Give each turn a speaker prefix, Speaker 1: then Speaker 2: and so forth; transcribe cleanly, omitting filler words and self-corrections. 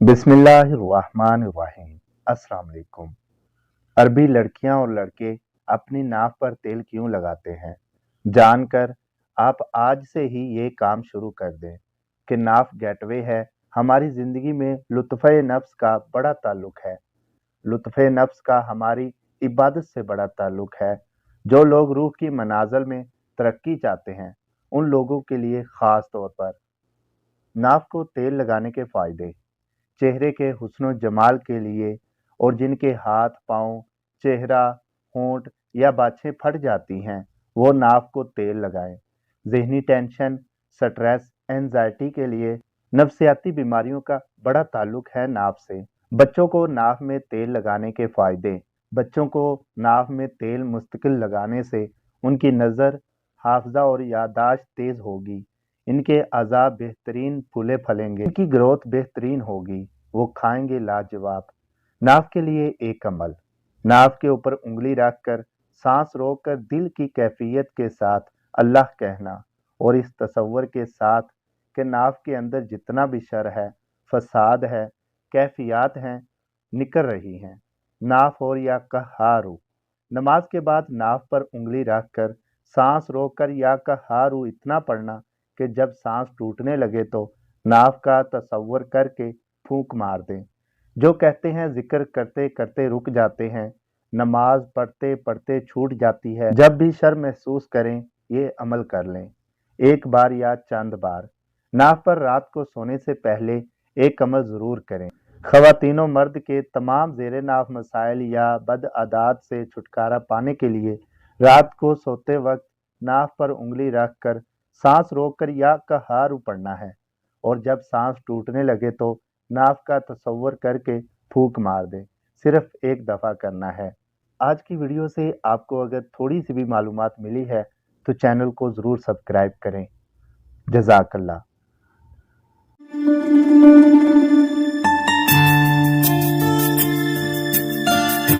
Speaker 1: बिस्मिल्लाहिर्रहमानिर्रहीम। अस्सलाम वालेकुम। अरबी लड़कियां और लड़के अपनी नाव पर तेल क्यों लगाते हैं, जानकर आप आज से ही ये काम शुरू कर दें कि नाव गेटवे है। हमारी ज़िंदगी में लुत्फ़े नफ्स का बड़ा ताल्लुक है। लुत्फ़े नफ्स का हमारी इबादत से बड़ा ताल्लुक है। जो लोग रूह की मनाज़िल में तरक्की चाहते हैं, उन लोगों के लिए ख़ास तौर पर नाव को तेल लगाने के फ़ायदे। चेहरे के हुस्न जमाल के लिए और जिनके हाथ पाँव, चेहरा, होंठ या बाछें फट जाती हैं, वो नाव को तेल लगाएं। ज़हनी टेंशन, स्ट्रेस, एंजाइटी के लिए नफ्सियाती बीमारियों का बड़ा ताल्लुक है नाव से। बच्चों को नाव में तेल लगाने के फ़ायदे। बच्चों को नाव में तेल मुस्तकिल लगाने से उनकी नज़र, हाफ़ज़ा और याददाश्त तेज़ होगी। इनके अज़ा बेहतरीन फूले फलेंगे, इनकी ग्रोथ बेहतरीन होगी, वो खाएंगे लाजवाब। नाव के लिए एक अमल। नाव के ऊपर उंगली रखकर सांस रोककर दिल की कैफियत के साथ अल्लाह कहना और इस तसव्वुर के साथ कि नाव के अंदर जितना भी शर है, फसाद है, कैफियत हैं, निकल रही हैं। नाफ और या कहारू। नमाज के बाद नाव पर उंगली रखकर सांस रोककर या कहारू इतना पढ़ना कि जब सांस टूटने लगे तो नाव का तसव्वुर करके फूंक मार दें। जो कहते हैं जिक्र करते करते रुक जाते हैं, नमाज पढ़ते पढ़ते छूट जाती है। जब भी शर महसूस करें, ये अमल कर लें, एक बार या चंद बार। नाव पर रात को सोने से पहले एक अमल ज़रूर करें। ख़वातीन और मर्द के तमाम ज़ेरे नाव मसाइल या बद आदात से छुटकारा पाने के लिए रात को सोते वक्त नाव पर उंगली रखकर सांस रोककर या कहारू पढ़ना है और जब सांस टूटने लगे तो नाव का तसव्वुर करके फूंक मार दें। सिर्फ एक दफ़ा करना है। आज की वीडियो से आपको अगर थोड़ी सी भी मालूमात मिली है तो चैनल को ज़रूर सब्सक्राइब करें। जज़ाकल्लाह।